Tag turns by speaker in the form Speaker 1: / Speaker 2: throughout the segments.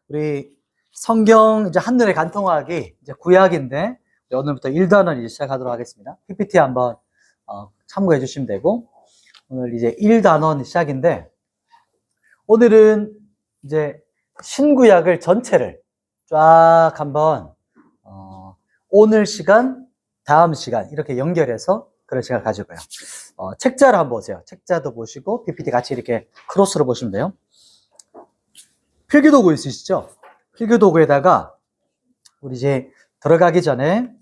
Speaker 1: 우리 성경 이제 한눈에 간통하기 이제 구약인데 오늘부터 1단원 이제 시작하도록 하겠습니다. PPT 한번 참고해 주시면 되고 오늘 이제 1단원 시작인데 오늘은 이제 신구약을 전체를 쫙 한번 오늘 시간, 다음 시간 이렇게 연결해서 그런 시간을 가지고요. 책자를 한번 보세요. 책자도 보시고 PPT 같이 이렇게 크로스로 보시면 돼요. 필기도구 있으시죠? 필기도구에다가 우리 이제 들어가기 전에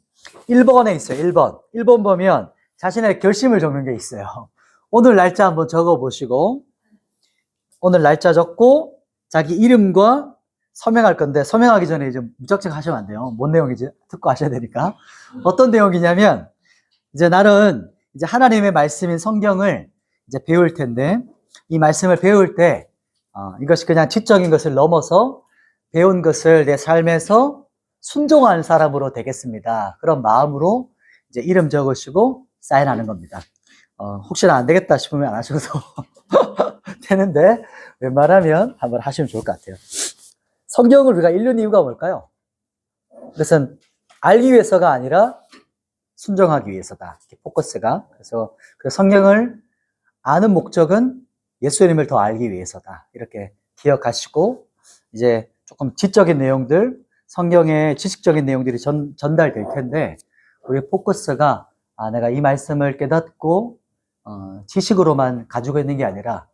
Speaker 1: 1번에 있어요. 1번. 1번 보면 자신의 결심을 적는 게 있어요. 오늘 날짜 한번 적어 보시고 오늘 날짜 적고 자기 이름과 서명할 건데 서명하기 전에 이제 무작정 하시면 안 돼요. 뭔 내용인지 듣고 하셔야 되니까. 어떤 내용이냐면 이제 나는 이제 하나님의 말씀인 성경을 이제 배울 텐데 이 말씀을 배울 때 이것이 그냥 지적인 것을 넘어서 배운 것을 내 삶에서 순종하는 사람으로 되겠습니다. 그런 마음으로 이제 이름 적으시고 사인하는 겁니다. 혹시나 안 되겠다 싶으면 안 하셔도 되는데 웬만하면 한번 하시면 좋을 것 같아요. 성경을 우리가 읽는 이유가 뭘까요? 그것은 알기 위해서가 아니라 순종하기 위해서다. 이렇게 포커스가. 그래서 그 성경을 아는 목적은 예수님을 더 알기 위해서다. 이렇게 기억하시고 이제 조금 지적인 내용들, 성경의 지식적인 내용들이 전달될 텐데 우리 포커스가 내가 이 말씀을 깨닫고 지식으로만 가지고 있는 게 아니라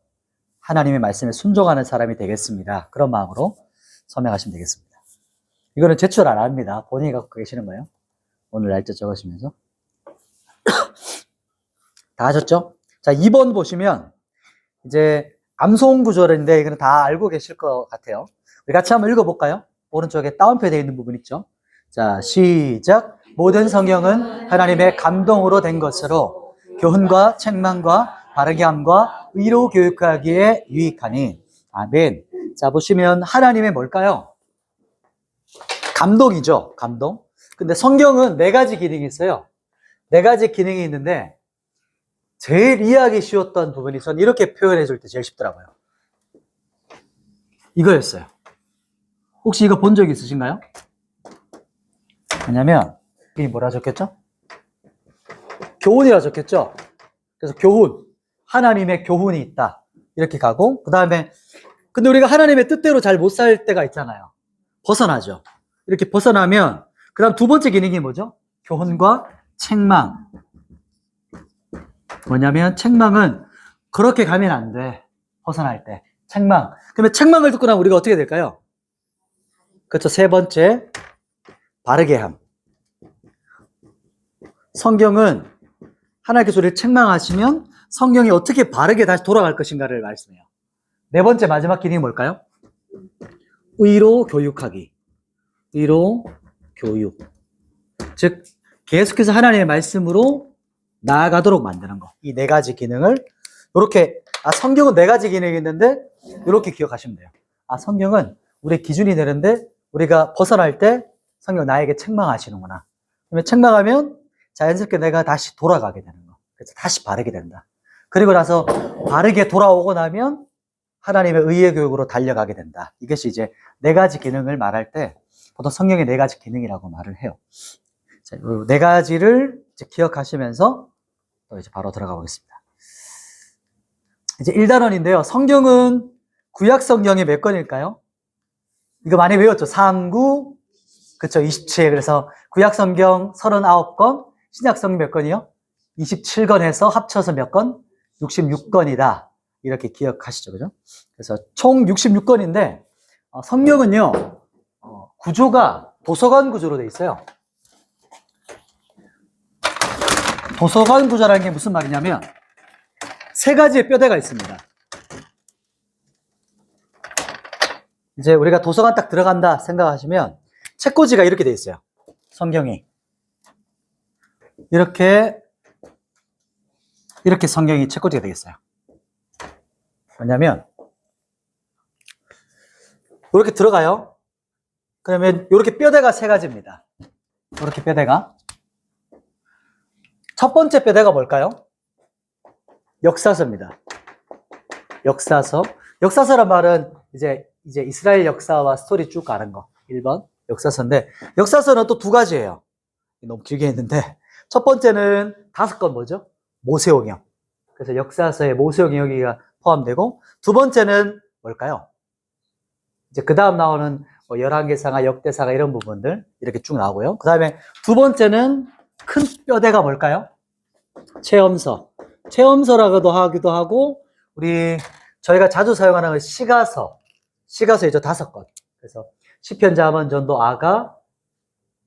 Speaker 1: 하나님의 말씀에 순종하는 사람이 되겠습니다. 그런 마음으로 서명하시면 되겠습니다. 이거는 제출 안 합니다. 본인이 갖고 계시는 거예요. 오늘 날짜 적으시면서. 다 하셨죠? 자, 2번 보시면 이제 암송 구절인데 이거는 다 알고 계실 것 같아요. 우리 같이 한번 읽어볼까요? 오른쪽에 따옴표 되어 있는 부분 있죠? 자, 시작. 모든 성경은 하나님의 감동으로 된 것으로 교훈과 책망과 바르게 함과 의로 교육하기에 유익하니. 아멘. 자, 보시면 하나님의 뭘까요? 감동이죠. 감동. 근데 성경은 4가지 기능이 있어요. 4가지 기능이 있는데 제일 이해하기 쉬웠던 부분이 전 이렇게 표현해 줄 때 제일 쉽더라고요. 이거였어요. 혹시 이거 본 적 있으신가요? 왜냐면 이게 뭐라 적혔죠? 교훈이라 적혔죠? 그래서 교훈, 하나님의 교훈이 있다. 이렇게 가고 그 다음에 근데 우리가 하나님의 뜻대로 잘 못 살 때가 있잖아요. 벗어나죠. 이렇게 벗어나면 그 다음 2번째 기능이 뭐죠? 교훈과 책망. 뭐냐면 책망은 그렇게 가면 안 돼. 벗어날 때. 책망. 그러면 책망을 듣고 나면 우리가 어떻게 될까요? 그렇죠. 3번째. 바르게 함. 성경은 하나님께서 우리를 책망하시면 성경이 어떻게 바르게 다시 돌아갈 것인가를 말씀해요. 4번째 마지막 기능이 뭘까요? 의로 교육하기. 의로 교육. 즉 계속해서 하나님의 말씀으로 나아가도록 만드는 거. 이 4가지 기능을 이렇게 성경은 4가지 기능이 있는데 이렇게 기억하시면 돼요. 성경은 우리 기준이 되는데 우리가 벗어날 때 성경 나에게 책망하시는구나. 그러면 책망하면 자연스럽게 내가 다시 돌아가게 되는 거. 그래서 다시 바르게 된다. 그리고 나서 바르게 돌아오고 나면 하나님의 의의 교육으로 달려가게 된다. 이것이 이제 4가지 기능을 말할 때 보통 성경의 4가지 기능이라고 말을 해요. 자, 이 4가지를 이제 기억하시면서 또 이제 바로 들어가 보겠습니다. 이제 1단원인데요. 성경은 구약 성경이 몇 권일까요? 이거 많이 외웠죠? 39, 그쵸, 27. 그래서 구약 성경 39권, 신약 성경 몇 권이요? 27권에서 합쳐서 몇 권? 66권이다. 이렇게 기억하시죠, 그죠? 그래서 총 66권인데, 성경은요, 구조가 도서관 구조로 되어 있어요. 도서관 구조라는 게 무슨 말이냐면 3가지의 뼈대가 있습니다. 이제 우리가 도서관 딱 들어간다 생각하시면 책꽂이가 이렇게 되어 있어요. 성경이 이렇게 성경이 책꽂이가 되어 있어요. 뭐냐면 이렇게 들어가요. 그러면 이렇게 뼈대가 3가지입니다. 이렇게 뼈대가. 첫 번째 뼈대가 뭘까요? 역사서입니다. 역사서. 역사서란 말은 이제 이제 이스라엘 역사와 스토리 쭉 가는 거. 1번 역사서인데 역사서는 또 두 가지예요. 너무 길게 했는데 첫 번째는 5건 뭐죠? 모세오경. 그래서 역사서에 모세오경 여기가 포함되고 두 번째는 뭘까요? 이제 그 다음 나오는 뭐 열왕기사가 역대사가 이런 부분들 이렇게 쭉 나오고요. 그 다음에 두 번째는 큰 뼈대가 뭘까요? 체험서. 체험서라고도 하기도 하고 저희가 자주 사용하는 건 시가서. 시가서 이제 5건. 그래서 시편, 잠언, 전도, 아가,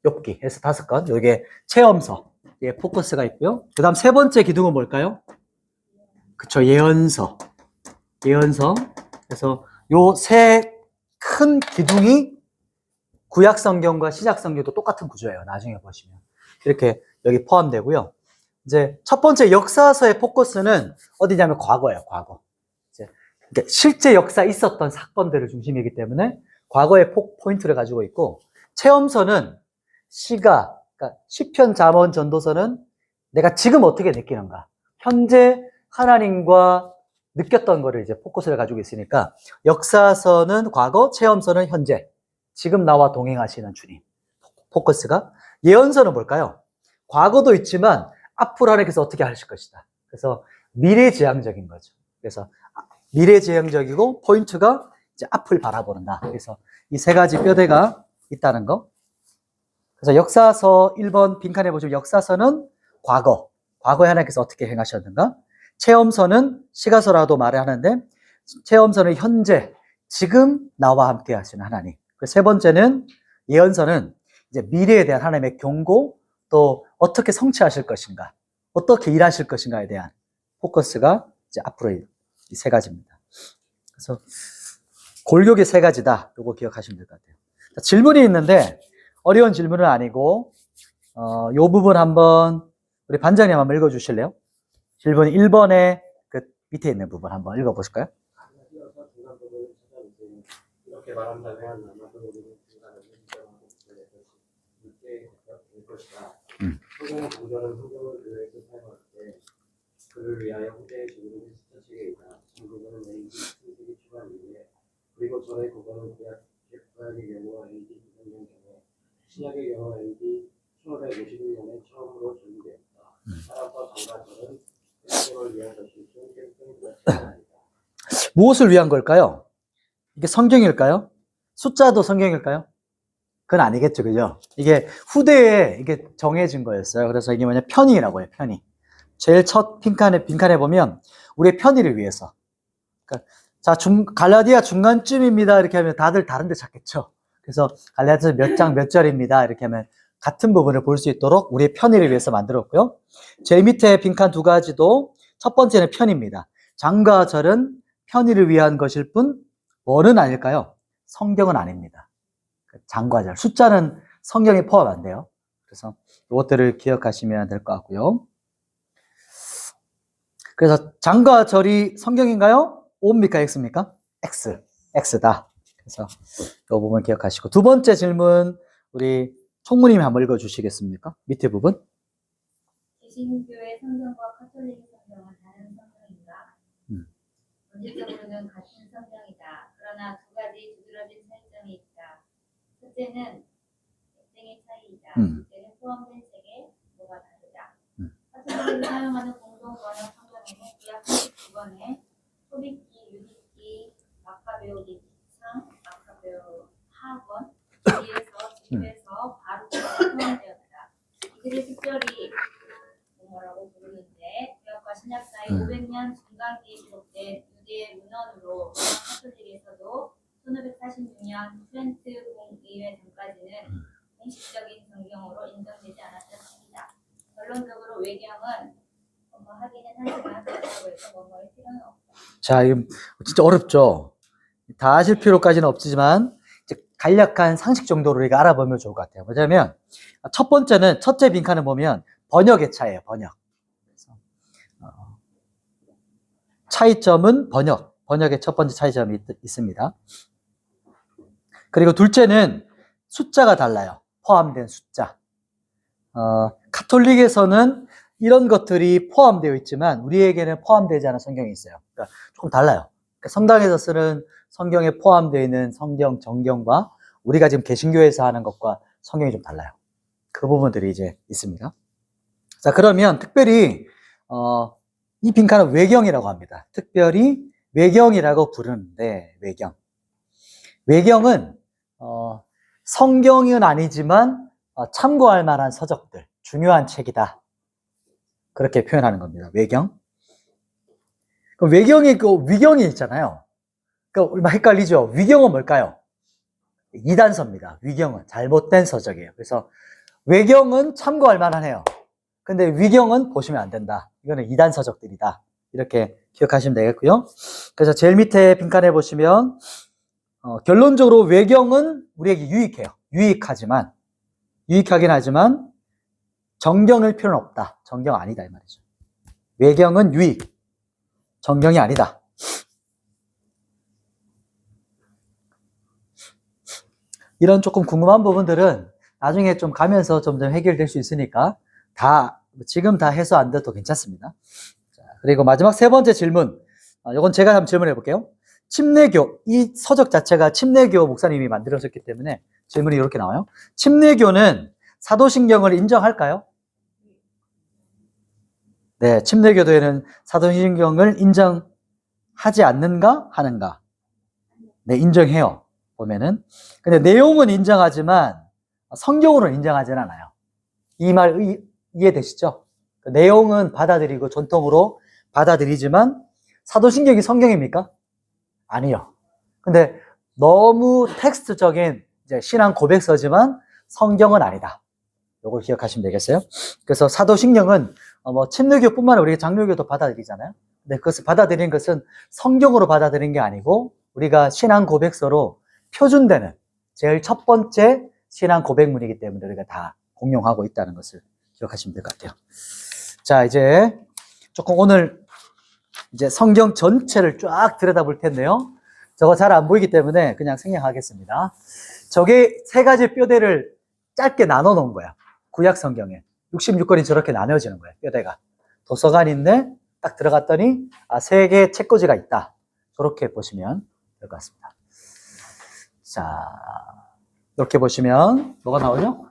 Speaker 1: 욥기 해서 5건. 이게 체험서. 예, 포커스가 있고요. 그 다음 세 번째 기둥은 뭘까요? 그쵸, 예언서. 예언서. 그래서 요 세 큰 기둥이 구약 성경과 신약 성경도 똑같은 구조예요. 나중에 보시면. 이렇게 여기 포함되고요. 이제 첫 번째 역사서의 포커스는 어디냐면 과거예요, 과거. 이제 실제 역사 있었던 사건들을 중심이기 때문에 과거의 포인트를 가지고 있고, 체험서는 그러니까 시편, 잠언, 전도서는 내가 지금 어떻게 느끼는가, 현재 하나님과 느꼈던 거를 이제 포커스를 가지고 있으니까, 역사서는 과거, 체험서는 현재, 지금 나와 동행하시는 주님 포커스가. 예언서는 뭘까요? 과거도 있지만 앞으로 하나님께서 어떻게 하실 것이다. 그래서 미래지향적인 거죠. 그래서 미래지향적이고 포인트가 이제 앞을 바라보는다. 그래서 이 세 가지 뼈대가 있다는 거. 그래서 역사서 1번 빈칸에 보시면 역사서는 과거에 하나님께서 어떻게 행하셨는가. 체험서는 시가서라도 말을 하는데 체험서는 현재, 지금 나와 함께 하시는 하나님. 세 번째는 예언서는 이제 미래에 대한 하나님의 경고, 또 어떻게 성취하실 것인가, 어떻게 일하실 것인가에 대한 포커스가 이제 앞으로 이 세 가지입니다. 그래서 골격이 세 가지다. 요거 기억하시면 될 것 같아요. 자, 질문이 있는데 어려운 질문은 아니고 요 부분 한번 우리 반장님 한번 읽어주실래요? 질문 1번에 그 밑에 있는 부분 한번 읽어보실까요?
Speaker 2: 이렇게 말한다면 아마도 우리는 중간에 인정하고 있을 것이다. 성경의 공전은 성경을 위해서 사용할 때 그를 위하여 후대의 증거를 스쳐지게 있다. 증거는 AD 승식이 추가한 이후에, 그리고 전에 그거는 구약의 경우와 AD 900년 경에, 신약의 경우 AD 1551년에 처음으로 준비되었다. 사람과 장가들은 그리스도를 위한 것이 성경을
Speaker 1: 무엇을 위한 걸까요? 이게 성경일까요? 숫자도 성경일까요? 그건 아니겠죠, 그죠? 이게 후대에 이게 정해진 거였어요. 그래서 이게 뭐냐, 편의라고 해요, 편의. 제일 첫 빈칸에 보면 우리의 편의를 위해서. 그러니까 자, 갈라디아 중간쯤입니다. 이렇게 하면 다들 다른 데 찾겠죠. 그래서 갈라디아 몇 장 몇 절입니다. 이렇게 하면 같은 부분을 볼 수 있도록 우리의 편의를 위해서 만들었고요. 제일 밑에 빈칸 두 가지도 첫 번째는 편입니다. 장과 절은 편의를 위한 것일 뿐 뭐는 아닐까요? 성경은 아닙니다. 장과 절, 숫자는 성경에 포함 안 돼요. 그래서 이것들을 기억하시면 될 것 같고요. 그래서 장과 절이 성경인가요? O입니까? X입니까? X다. 그래서 이 부분 기억하시고, 두 번째 질문 우리 총무님이 한번 읽어주시겠습니까? 밑에 부분.
Speaker 3: 개신교의 성경과 카톨릭 성경은 다른 성경인가? 본질적으로는 같은 성경이다. 그러나 두 가지 두드러진 차이점이 있다. 첫째는 객쟁의 차이이다. 둘째는 포함된 책에 뭐가 다르다. 카톨릭이 사용하는 공동 번역 성경에는 구약 39권에 소비기, 유디기, 마카베오기상, 마카베오 하권, 뒤에서 집에서 바루크가 포함되었다. 이들의 특별히 뭐라고 부르는데, 구약과 신약 사이 500년 중간기에 기록된 유대의 문헌으로 로마 카톨릭에서도 1546년 트렌트 공의회 전까지는 공식적인 성경으로 인정되지 않았던 책이다. 결론적으로 외경은 하기는 하지만 그렇다고 해서 뭐뭐할 필요는 없다.
Speaker 1: 자, 이거 진짜 어렵죠? 다 아실 필요까지는 없지만 이제 간략한 상식 정도로 우리가 알아보면 좋을 것 같아요. 뭐냐면 첫 번째는, 첫째 빈칸을 보면 번역의 차이예요. 번역. 차이점은 번역의 첫 번째 차이점이 있습니다. 그리고 둘째는 숫자가 달라요. 포함된 숫자. 카톨릭에서는 이런 것들이 포함되어 있지만 우리에게는 포함되지 않은 성경이 있어요. 그러니까 조금 달라요. 그러니까 성당에서 쓰는 성경에 포함되어 있는 성경 정경과 우리가 지금 개신교에서 하는 것과 성경이 좀 달라요. 그 부분들이 이제 있습니다. 자, 그러면 특별히 이 빈칸은 외경이라고 합니다. 특별히 외경이라고 부르는데, 외경은 성경은 아니지만 참고할 만한 서적들, 중요한 책이다. 그렇게 표현하는 겁니다. 외경. 그럼 외경이 있고 위경이 있잖아요. 그러니까 얼마 헷갈리죠? 위경은 뭘까요? 이단서입니다. 위경은 잘못된 서적이에요. 그래서 외경은 참고할 만하네요. 근데 위경은 보시면 안 된다. 이거는 이단 서적들이다. 이렇게 기억하시면 되겠고요. 그래서 제일 밑에 빈칸에 보시면 결론적으로 외경은 우리에게 유익해요. 유익하긴 하지만 정경일 필요는 없다. 정경 아니다 이 말이죠. 외경은 유익, 정경이 아니다. 이런 조금 궁금한 부분들은 나중에 좀 가면서 점점 해결될 수 있으니까 지금 다 해서 안 돼도 괜찮습니다. 자, 그리고 마지막 세 번째 질문. 이건 제가 한번 질문해 볼게요. 침례교, 이 서적 자체가 침례교 목사님이 만들어졌기 때문에 질문이 이렇게 나와요. 침례교는 사도신경을 인정할까요? 네, 침례교도에는 사도신경을 인정하지 않는가? 하는가? 네, 인정해요. 보면은. 근데 내용은 인정하지만 성경으로는 인정하지는 않아요. 이 말 이해되시죠? 그 내용은 받아들이고 전통으로 받아들이지만 사도신경이 성경입니까? 아니요. 근데 너무 텍스트적인 이제 신앙 고백서지만 성경은 아니다. 요걸 기억하시면 되겠어요? 그래서 사도신경은 침례교뿐만 아니라 우리가 장로교도 받아들이잖아요. 근데 그것을 받아들인 것은 성경으로 받아들인 게 아니고 우리가 신앙 고백서로 표준되는 제일 첫 번째 신앙 고백문이기 때문에 우리가 다 공용하고 있다는 것을 기억하시면 될 것 같아요. 자, 이제 조금 오늘 이제 성경 전체를 쫙 들여다볼 텐데요. 저거 잘 안 보이기 때문에 그냥 생략하겠습니다. 저게 세 가지 뼈대를 짧게 나눠 놓은 거야. 구약 성경에 66권이 저렇게 나눠지는 거예요. 뼈대가 도서관인데 딱 들어갔더니 세 개의 책꽂이가 있다. 저렇게 보시면 될 것 같습니다. 자, 이렇게 보시면 뭐가 나오죠?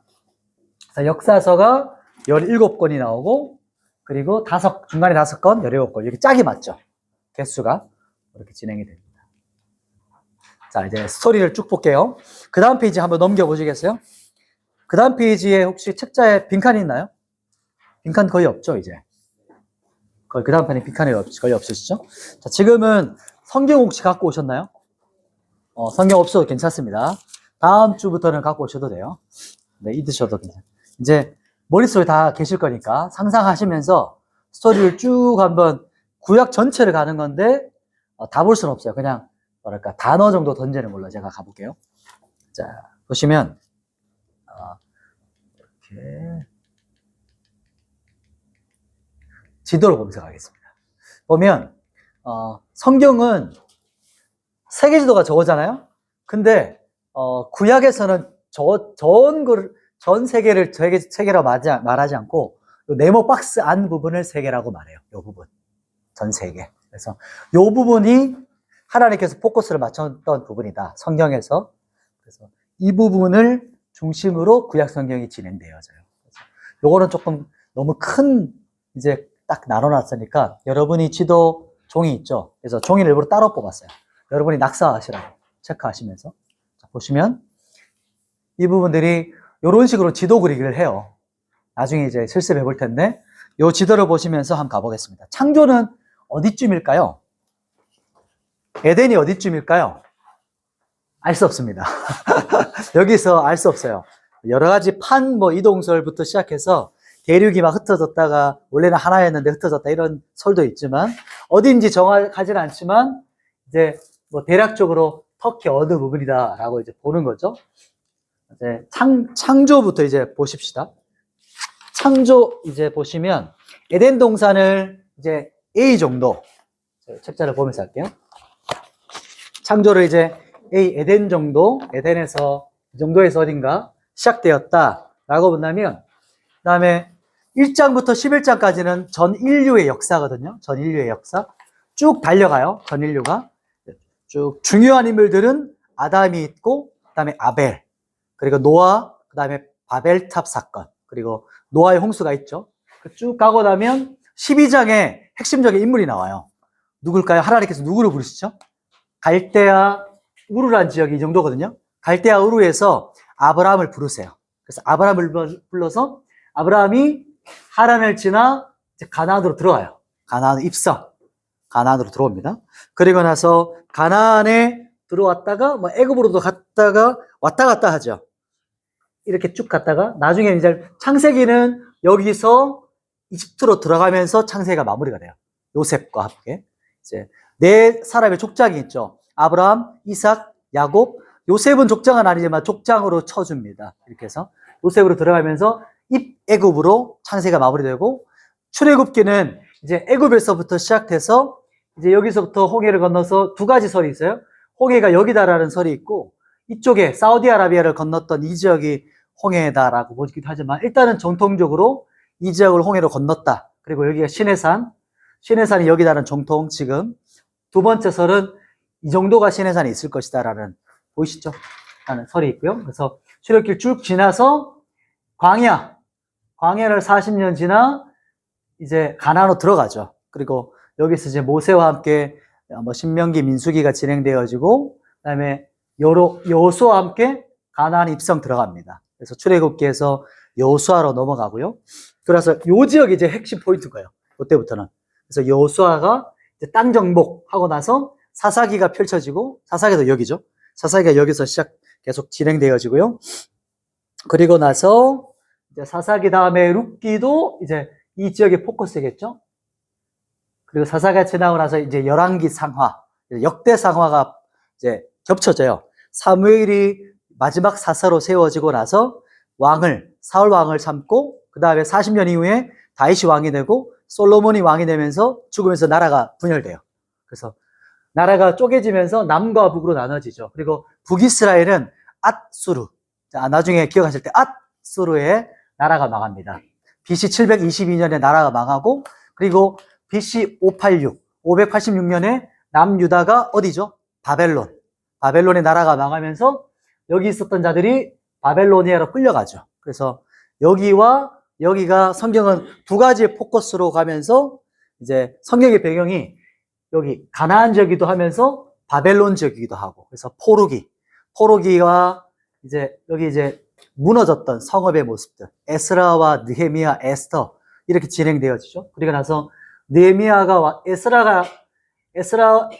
Speaker 1: 자, 역사서가 17권이 나오고 그리고 중간에 5권, 17권 이렇게 짝이 맞죠? 개수가 이렇게 진행이 됩니다. 자, 이제 스토리를 쭉 볼게요. 그 다음 페이지 한번 넘겨보시겠어요? 그 다음 페이지에 혹시 책자에 빈칸이 있나요? 빈칸 거의 없죠, 이제. 거의 그 다음 편에 빈칸이 거의 없으시죠? 자, 지금은 성경 혹시 갖고 오셨나요? 성경 없어도 괜찮습니다. 다음 주부터는 갖고 오셔도 돼요. 네, 읽으셔도 괜찮아요. 이제 머릿속에 다 계실 거니까 상상하시면서 스토리를 쭉 한번 구약 전체를 가는 건데 다 볼 수는 없어요. 그냥 뭐랄까 단어 정도 던지는 걸로 제가 가볼게요. 자, 보시면 이렇게 지도를 보면서 가겠습니다. 보면 성경은 세계지도가 저거잖아요. 근데 구약에서는 전 세계를 세계라고 말하지 않고 네모 박스 안 부분을 세계라고 말해요. 이 부분 전 세계. 그래서 이 부분이 하나님께서 포커스를 맞췄던 부분이다. 성경에서. 그래서 이 부분을 중심으로 구약 성경이 진행되어져요. 요거는 조금 너무 큰 이제 딱 나눠놨으니까 여러분이 지도 종이 있죠. 그래서 종이를 일부러 따로 뽑았어요. 여러분이 낙서하시라고 체크하시면서. 자, 보시면 이 부분들이 이런 식으로 지도 그리기를 해요. 나중에 이제 실습해 볼 텐데 이 지도를 보시면서 한번 가보겠습니다. 창조는 어디쯤일까요? 에덴이 어디쯤일까요? 알 수 없습니다. 여기서 알 수 없어요. 여러 가지 이동설부터 시작해서 대륙이 막 흩어졌다가 원래는 하나였는데 흩어졌다 이런 설도 있지만 어딘지 정확하지는 않지만 이제 대략적으로 터키 어느 부분이다라고 이제 보는 거죠. 이제 창조부터 이제 보십시다. 창조 이제 보시면 에덴 동산을 이제 A 정도 책자를 보면서 할게요. 창조를 이제 에덴 정도, 에덴에서 이 정도에서 어딘가 시작되었다라고 본다면 그 다음에 1장부터 11장까지는 전 인류의 역사거든요. 전 인류의 역사 쭉 달려가요. 전 인류가 쭉 중요한 인물들은 아담이 있고, 그 다음에 아벨, 그리고 노아, 그 다음에 바벨탑 사건, 그리고 노아의 홍수가 있죠. 쭉 가고 나면 12장에 핵심적인 인물이 나와요. 누굴까요? 하나님께서 누구를 부르시죠? 갈대아 우르란 지역이 이 정도거든요. 갈대아 우르에서 아브라함을 부르세요. 그래서 아브라함을 불러서 아브라함이 하란을 지나 이제 가나안으로 들어와요. 가나안 입성. 가나안으로 들어옵니다. 그리고 나서 가나안에 들어왔다가 뭐 애굽으로도 갔다가 왔다 갔다 하죠. 이렇게 쭉 갔다가 나중에 이제 창세기는 여기서 이집트로 들어가면서 창세기가 마무리가 돼요. 요셉과 함께. 이제 네 사람의 족장이 있죠. 아브라함, 이삭, 야곱. 요셉은 족장은 아니지만 족장으로 쳐줍니다. 이렇게 해서 요셉으로 들어가면서 입애굽으로 창세기가 마무리되고, 출애굽기는 이제 애굽에서부터 시작돼서 이제 여기서부터 홍해를 건너서 두 가지 설이 있어요. 홍해가 여기다라는 설이 있고, 이쪽에 사우디아라비아를 건넜던 이 지역이 홍해다라고 보기도 하지만, 일단은 정통적으로 이 지역을 홍해로 건넜다. 그리고 여기가 시내산, 시내산이 여기다는 정통. 지금 두 번째 설은 이 정도가 시내산에 있을 것이다라는, 보이시죠? 라는 설이 있고요. 그래서 출애굽기를 쭉 지나서 광야를 40년 지나 이제 가나안으로 들어가죠. 그리고 여기서 이제 모세와 함께 뭐 신명기, 민수기가 진행되어지고, 그다음에 여호수아와 함께 가나안 입성 들어갑니다. 그래서 출애굽기에서 여호수아로 넘어가고요. 그래서 요 지역이 이제 핵심 포인트인 거예요. 그때부터는. 그래서 여호수아가 이제 땅 정복하고 나서 사사기가 펼쳐지고, 사사기도 여기죠. 사사기가 여기서 계속 진행되어지고요. 그리고 나서 이제 사사기 다음에 룻기도 이제 이 지역의 포커스겠죠. 그리고 사사기가 지나고 나서 이제 열왕기 상하, 역대 상하가 이제 겹쳐져요. 사무엘이 마지막 사사로 세워지고 나서 사울 왕을 삼고, 그 다음에 40년 이후에 다윗이 왕이 되고, 솔로몬이 왕이 되면서 죽으면서 나라가 분열돼요. 그래서 나라가 쪼개지면서 남과 북으로 나눠지죠. 그리고 북이스라엘은 앗수르, 나중에 기억하실 때 앗수르의 나라가 망합니다. BC 722년에 나라가 망하고, 그리고 BC 586년에 남유다가 어디죠? 바벨론의 나라가 망하면서 여기 있었던 자들이 바벨로니아로 끌려가죠. 그래서 여기와 여기가 성경은 두 가지의 포커스로 가면서 이제 성경의 배경이 여기 가나안 지역이기도 하면서 바벨론 지역이기도 하고, 그래서 포로기와 이제 여기 이제 무너졌던 성읍의 모습들, 에스라와 느헤미야, 에스더 이렇게 진행되어지죠. 그리고 나서 느헤미야가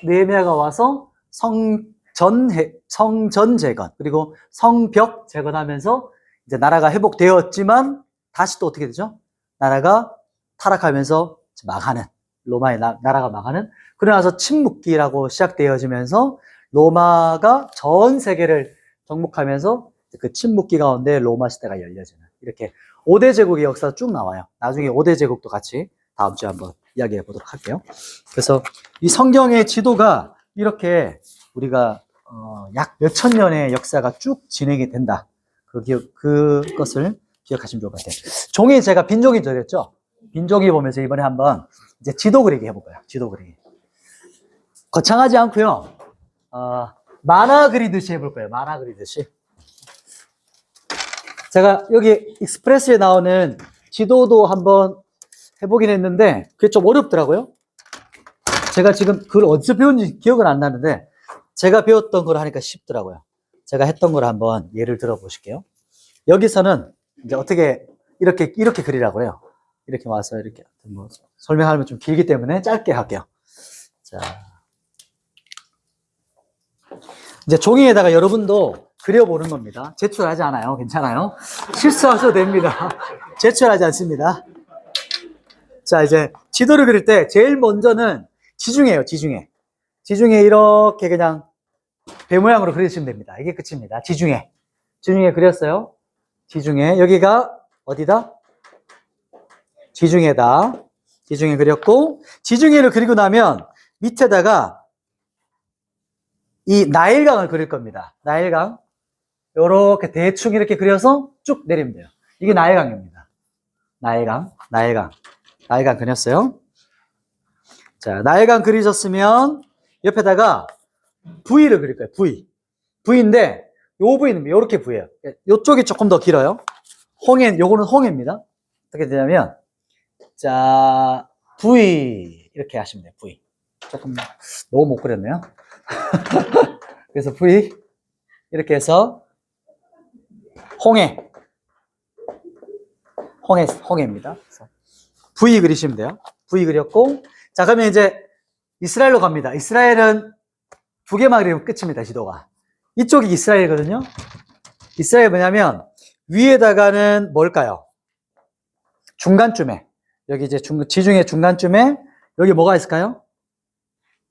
Speaker 1: 느헤미야가 와서 성전 재건, 그리고 성벽 재건하면서 이제 나라가 회복되었지만 다시 또 어떻게 되죠? 나라가 타락하면서 망하는, 로마의 나라가 망하는. 그러고 나서 침묵기라고 시작되어지면서 로마가 전 세계를 정복하면서 그 침묵기 가운데 로마 시대가 열려지는, 이렇게 5대 제국의 역사가 쭉 나와요. 나중에 5대 제국도 같이 다음 주에 한번 이야기해 보도록 할게요. 그래서 이 성경의 지도가 이렇게 우리가 약 몇천 년의 역사가 쭉 진행이 된다. 그것을 기억하시면 좋을 것 같아요. 종이 제가 빈 종이 드렸죠? 빈 종이 보면서 이번에 한번 이제 지도 그리기 해볼 거예요. 지도 그리기. 거창하지 않고요. 만화 그리듯이 해볼 거예요. 만화 그리듯이. 제가 여기 익스프레스에 나오는 지도도 한번 해보긴 했는데 그게 좀 어렵더라고요. 제가 지금 그걸 어디서 배운지 기억은 안 나는데 제가 배웠던 걸 하니까 쉽더라고요. 제가 했던 걸 한번 예를 들어 보실게요. 여기서는 이제 어떻게 이렇게 그리라고 해요. 이렇게 와서 이렇게 뭐 설명하면 좀 길기 때문에 짧게 할게요. 자, 이제 종이에다가 여러분도 그려보는 겁니다. 제출하지 않아요. 괜찮아요. 실수하셔도 됩니다. 제출하지 않습니다. 자, 이제 지도를 그릴 때 제일 먼저는 지중해예요. 지중해 이렇게 그냥 배 모양으로 그리시면 됩니다. 이게 끝입니다. 지중해 그렸어요. 지중해, 여기가 어디다? 지중해 그렸고, 지중해를 그리고 나면 밑에다가 이 나일강을 그릴 겁니다. 나일강 요렇게 대충 이렇게 그려서 쭉 내리면 돼요. 이게 나일강입니다. 나일강 그렸어요. 자, 나일강 그리셨으면 옆에다가 V를 그릴 거예요. V. V인데 요 V는 이렇게 V예요. 요쪽이 조금 더 길어요. 요거는 홍해입니다. 어떻게 되냐면 자 V 이렇게 하시면 돼요. V. 조금 너무 못 그렸네요. 그래서 V 이렇게 해서 홍해입니다. 그래서 V 그리시면 돼요. V 그렸고, 자, 그러면 이제 이스라엘로 갑니다. 이스라엘은 두 개만 그리면 끝입니다, 지도가. 이쪽이 이스라엘이거든요. 이스라엘 뭐냐면, 위에다가는 뭘까요? 중간쯤에, 여기 이제 지중해 중간쯤에, 여기 뭐가 있을까요?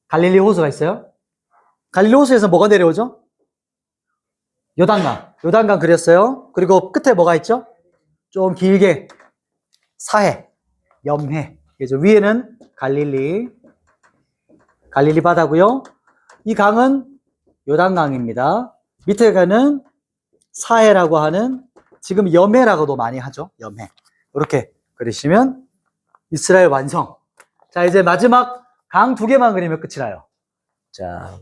Speaker 1: 갈릴리 호수가 있어요. 갈릴리 호수에서 뭐가 내려오죠? 요단강 그렸어요. 그리고 끝에 뭐가 있죠? 좀 길게 사해, 염해. 그래서 위에는 갈릴리 바다고요. 이 강은 요단강입니다. 밑에 가는 사해라고 하는 지금 염해라고도 많이 하죠. 염해. 이렇게 그리시면 이스라엘 완성. 자, 이제 마지막 강 두 개만 그리면 끝이 나요. 자,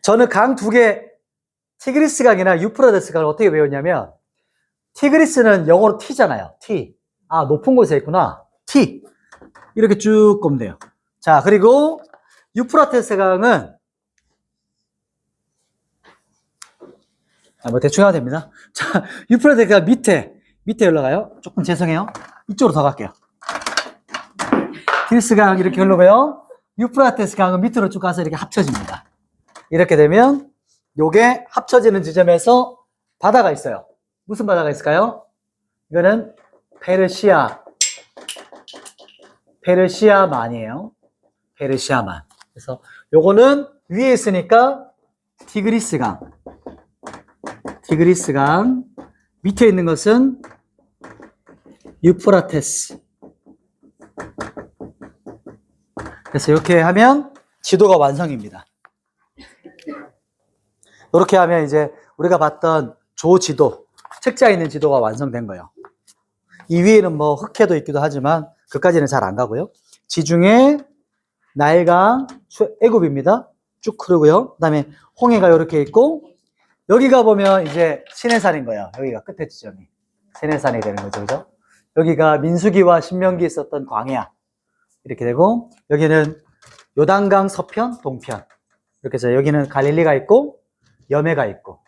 Speaker 1: 저는 강 두 개, 티그리스 강이나 유프라데스 강을 어떻게 외웠냐면, 티그리스는 영어로 T잖아요. T. 아, 높은 곳에 있구나. T. 이렇게 쭉 가면 돼요. 자, 그리고 유프라테스 강은 뭐 대충 하면 됩니다. 자, 유프라테스 강 밑에 올라가요. 조금 죄송해요. 이쪽으로 더 갈게요. 티그리스 강 이렇게 흘러가요. 유프라테스 강은 밑으로 쭉 가서 이렇게 합쳐집니다. 이렇게 되면 요게 합쳐지는 지점에서 바다가 있어요. 무슨 바다가 있을까요? 이거는 페르시아만이에요. 페르시아만. 그래서 요거는 위에 있으니까 티그리스 강. 밑에 있는 것은 유프라테스. 그래서 이렇게 하면 지도가 완성입니다. 이렇게 하면 이제 우리가 봤던 조지도, 책자에 있는 지도가 완성된 거예요. 이 위에는 뭐 흑해도 있기도 하지만 그까지는 잘 안 가고요. 지중해, 나일강, 애굽입니다. 쭉 흐르고요. 그 다음에 홍해가 이렇게 있고, 여기가 보면 이제 시내산인 거예요. 여기가 끝에 지점이 시내산이 되는 거죠, 그죠? 여기가 민수기와 신명기에 있었던 광야 이렇게 되고, 여기는 요단강 서편, 동편 이렇게 해서 여기는 갈릴리가 있고 염해가 있고.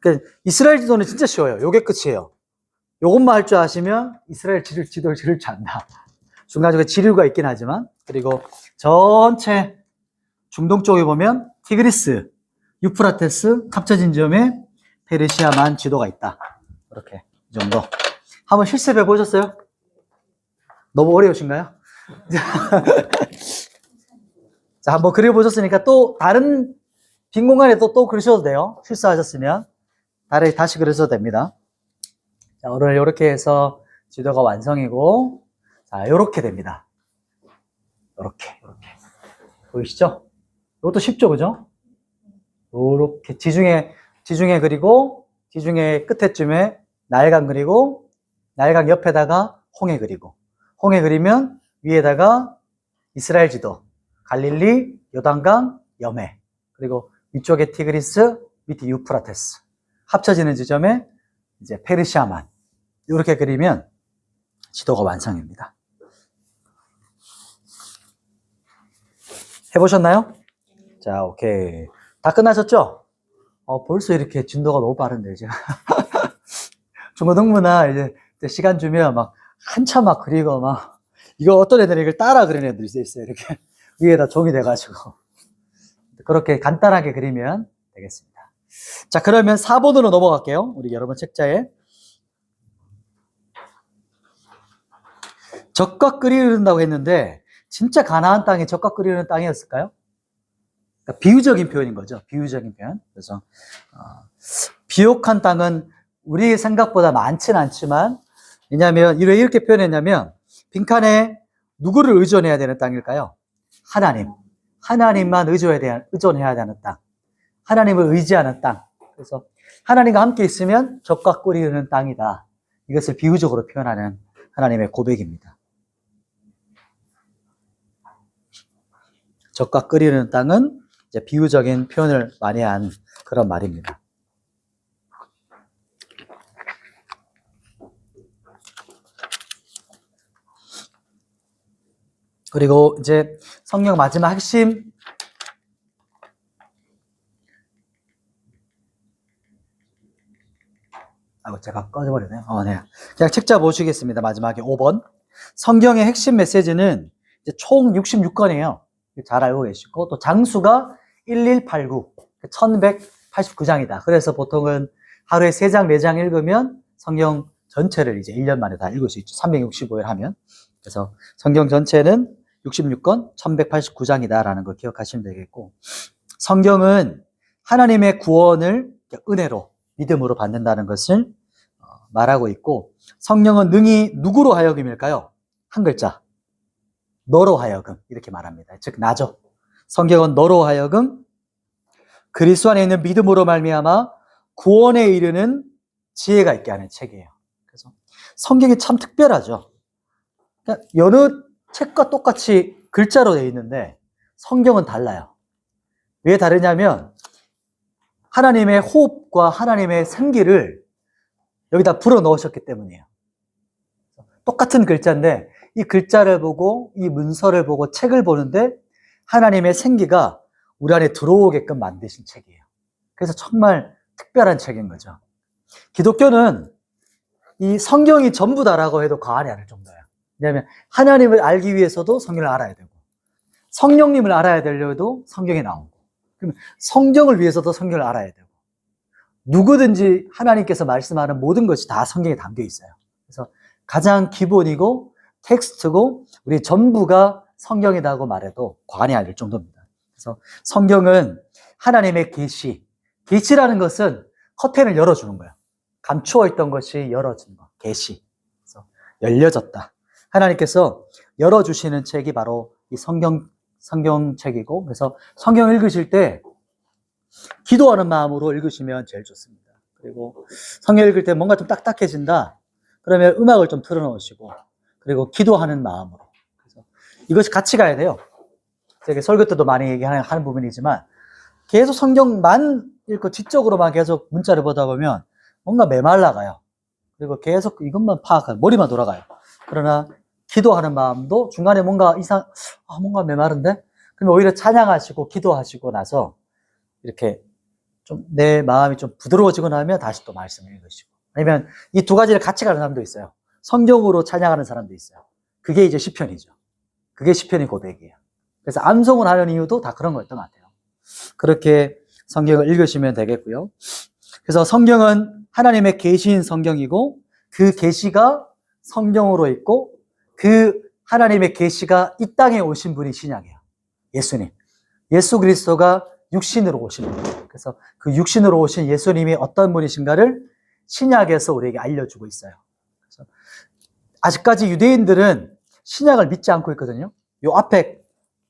Speaker 1: 그러니까 이스라엘 지도는 진짜 쉬워요. 요게 끝이에요. 요것만 할 줄 아시면 이스라엘 지도를 지를 줄 안다. 중간중간에 지류가 있긴 하지만. 그리고 전체 중동 쪽에 보면 티그리스, 유프라테스 합쳐진 지점에 페르시아만 지도가 있다. 이렇게 이 정도. 한번 실습해 보셨어요? 너무 어려우신가요? 자, 한번 그려보셨으니까 또 다른 빈 공간에 또 그리셔도 돼요. 실수하셨으면. 다시 그리셔도 됩니다. 자, 오늘 이렇게 해서 지도가 완성이고, 자, 이렇게 됩니다. 이렇게. 보이시죠? 이것도 쉽죠, 그죠? 이렇게 지중해 그리고, 지중해 끝에쯤에 나일강 그리고, 나일강 옆에다가 홍해 그리고, 홍해 그리면 위에다가 이스라엘 지도, 갈릴리, 요단강, 염해, 그리고 위쪽에 티그리스, 밑에 유프라테스. 합쳐지는 지점에 이제 페르시아만. 이렇게 그리면 지도가 완성입니다. 해보셨나요? 자, 오케이. 다 끝나셨죠? 벌써 이렇게 진도가 너무 빠른데, 이제. 중고등부나 이제 시간 주면 막 한참 막 그리고 막, 이거 어떤 애들은 이걸 따라 그리는 애들이 있어요. 이렇게 위에다 종이 돼가지고. 그렇게 간단하게 그리면 되겠습니다. 자, 그러면 4번으로 넘어갈게요. 우리 여러분 책자에. 적과 끓이 흐른다고 했는데, 진짜 가나안 땅이 적과 끓이 흐르는 땅이었을까요? 그러니까 비유적인 표현인 거죠. 비유적인 표현. 그래서, 비옥한 땅은 우리 생각보다 많지는 않지만, 왜냐하면, 왜 이렇게 표현했냐면, 빈칸에 누구를 의존해야 되는 땅일까요? 하나님만 의존해야 되는 땅. 하나님을 의지하는 땅. 그래서 하나님과 함께 있으면 적과 꿀이 흐르는 땅이다. 이것을 비유적으로 표현하는 하나님의 고백입니다. 적과 꿀이 흐르는 땅은 이제 비유적인 표현을 많이 한 그런 말입니다. 그리고 이제 성경 마지막 핵심 제가 꺼져버리네요. 네. 그냥 책자 보시겠습니다. 마지막에 5번. 성경의 핵심 메시지는 이제 총 66권이에요. 잘 알고 계시고, 또 장수가 1189, 1189장이다. 그래서 보통은 하루에 3장, 4장 읽으면 성경 전체를 이제 1년 만에 다 읽을 수 있죠. 365일 하면. 그래서 성경 전체는 66권, 1189장이다라는 걸 기억하시면 되겠고, 성경은 하나님의 구원을 은혜로, 믿음으로 받는다는 것을 말하고 있고, 성령은 능히 누구로 하여금일까요? 한 글자. 너로 하여금. 이렇게 말합니다. 즉, 나죠. 성경은 너로 하여금 그리스도 안에 있는 믿음으로 말미암아 구원에 이르는 지혜가 있게 하는 책이에요. 그래서 성경이 참 특별하죠. 그러니까 여느 책과 똑같이 글자로 되어 있는데 성경은 달라요. 왜 다르냐면 하나님의 호흡과 하나님의 생기를 여기다 불어 넣으셨기 때문이에요. 똑같은 글자인데 이 글자를 보고 이 문서를 보고 책을 보는데 하나님의 생기가 우리 안에 들어오게끔 만드신 책이에요. 그래서 정말 특별한 책인 거죠. 기독교는 이 성경이 전부다라고 해도 과언이 아닐 정도예요. 왜냐하면 하나님을 알기 위해서도 성경을 알아야 되고 성령님을 알아야 되려도 성경에 나오고 그럼 성경을 위해서도 성경을 알아야 되고 누구든지 하나님께서 말씀하는 모든 것이 다 성경에 담겨 있어요. 그래서 가장 기본이고 텍스트고 우리 전부가 성경이라고 말해도 과언이 아닐 정도입니다. 그래서 성경은 하나님의 계시라는 것은 커튼을 열어주는 거예요. 감추어 있던 것이 열어진 거, 계시. 그래서 열려졌다. 하나님께서 열어주시는 책이 바로 이 성경책이고, 그래서 성경 읽으실 때 기도하는 마음으로 읽으시면 제일 좋습니다. 그리고 성경 읽을 때 뭔가 좀 딱딱해진다. 그러면 음악을 좀 틀어놓으시고, 그리고 기도하는 마음으로. 그래서 이것이 같이 가야 돼요. 제가 설교 때도 많이 얘기하는 부분이지만, 계속 성경만 읽고 지적으로만 계속 문자를 보다 보면 뭔가 메말라가요. 그리고 계속 이것만 파악하고 머리만 돌아가요. 그러나 기도하는 마음도 중간에 뭔가 뭔가 메마른데? 그러면 오히려 찬양하시고 기도하시고 나서 이렇게 좀 내 마음이 좀 부드러워지고 나면 다시 또 말씀을 읽으시고. 아니면 이 두 가지를 같이 가는 사람도 있어요. 성경으로 찬양하는 사람도 있어요. 그게 이제 시편이죠. 그게 시편의 고백이에요. 그래서 암송을 하는 이유도 다 그런 거였던 것 같아요. 그렇게 성경을 읽으시면 되겠고요. 그래서 성경은 하나님의 계시인 성경이고 그 계시가 성경으로 있고 그 하나님의 계시가 이 땅에 오신 분이 신약이에요. 예수님. 예수 그리스도가 육신으로 오신 분. 그래서 그 육신으로 오신 예수님이 어떤 분이신가를 신약에서 우리에게 알려주고 있어요. 그래서 아직까지 유대인들은 신약을 믿지 않고 있거든요. 요 앞에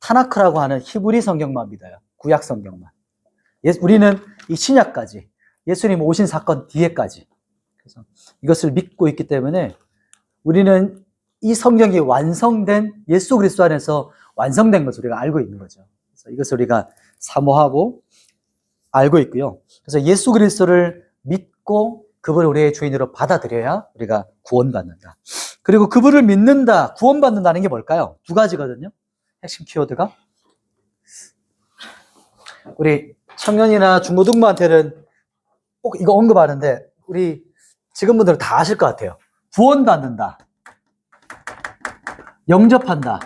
Speaker 1: 타나크라고 하는 히브리 성경만 믿어요. 구약 성경만. 우리는 이 신약까지, 예수님 오신 사건 뒤에까지. 그래서 이것을 믿고 있기 때문에 우리는 이 성경이 완성된 예수 그리스도 안에서 완성된 것을 우리가 알고 있는 거죠. 그래서 이것을 우리가 사모하고 알고 있고요. 그래서 예수 그리스도를 믿고 그분을 우리의 주인으로 받아들여야 우리가 구원받는다. 그리고 그분을 믿는다, 구원받는다는 게 뭘까요? 두 가지거든요. 핵심 키워드가. 우리 청년이나 중고등부한테는 꼭 이거 언급하는데 우리 직원분들은 다 아실 것 같아요. 구원받는다. 영접한다.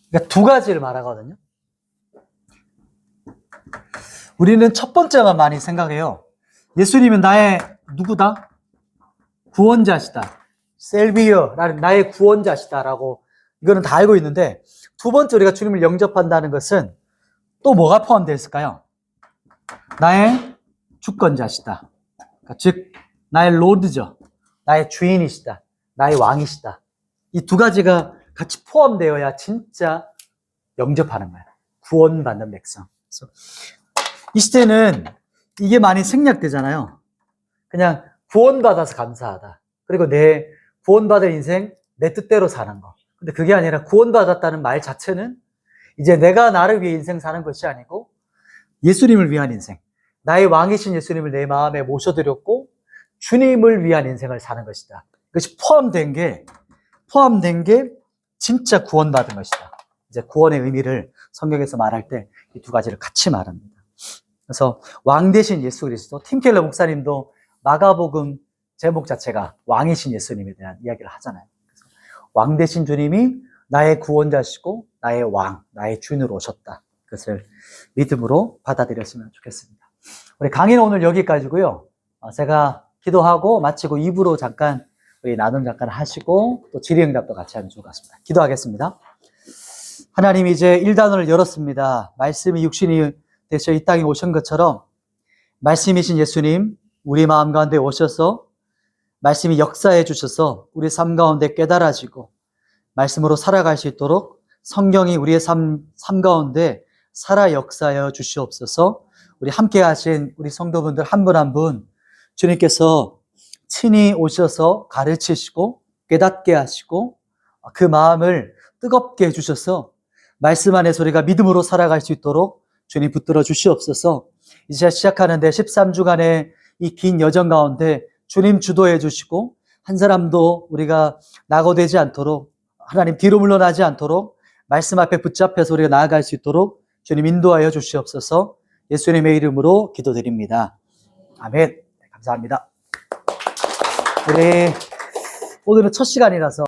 Speaker 1: 그러니까 두 가지를 말하거든요. 우리는 첫 번째만 많이 생각해요. 예수님은 나의 누구다? 구원자시다. 셀비어라는 나의 구원자시다라고 이거는 다 알고 있는데 두 번째 우리가 주님을 영접한다는 것은 또 뭐가 포함되어 있을까요? 나의 주권자시다. 그러니까 즉 나의 로드죠. 나의 주인이시다. 나의 왕이시다. 이 두 가지가 같이 포함되어야 진짜 영접하는 거예요. 구원받는 백성. 그래서 이 시대는 이게 많이 생략되잖아요. 그냥 구원받아서 감사하다. 그리고 내 구원받은 인생 내 뜻대로 사는 거. 근데 그게 아니라 구원받았다는 말 자체는 이제 내가 나를 위해 인생 사는 것이 아니고 예수님을 위한 인생, 나의 왕이신 예수님을 내 마음에 모셔드렸고 주님을 위한 인생을 사는 것이다. 그것이 포함된 게 진짜 구원받은 것이다. 이제 구원의 의미를 성경에서 말할 때 이 두 가지를 같이 말합니다. 그래서 왕 대신 예수 그리스도, 팀 켈러 목사님도 마가복음 제목 자체가 왕이신 예수님에 대한 이야기를 하잖아요. 그래서 왕 대신 주님이 나의 구원자시고 나의 왕, 나의 주인으로 오셨다. 그것을 믿음으로 받아들였으면 좋겠습니다. 우리 강의는 오늘 여기까지고요. 제가 기도하고 마치고 2부로 잠깐 우리 나눔 잠깐 하시고 또 질의응답도 같이 하면 좋을 것 같습니다. 기도하겠습니다. 하나님, 이제 1단원을 열었습니다. 말씀이 육신이 되셔 이 땅에 오신 것처럼 말씀이신 예수님 우리 마음 가운데 오셔서 말씀이 역사해 주셔서 우리 삶 가운데 깨달아지고 말씀으로 살아갈 수 있도록 성경이 우리의 삶 가운데 살아 역사하여 주시옵소서. 우리 함께 하신 우리 성도분들 한 분 한 분 주님께서 친히 오셔서 가르치시고 깨닫게 하시고 그 마음을 뜨겁게 해주셔서 말씀 안에서 우리가 믿음으로 살아갈 수 있도록 주님 붙들어 주시옵소서. 이제 시작하는데 13주간의 이 긴 여정 가운데 주님 주도해 주시고 한 사람도 우리가 낙오되지 않도록, 하나님 뒤로 물러나지 않도록 말씀 앞에 붙잡혀서 우리가 나아갈 수 있도록 주님 인도하여 주시옵소서. 예수님의 이름으로 기도드립니다. 아멘. 감사합니다. 우리 오늘은 첫 시간이라서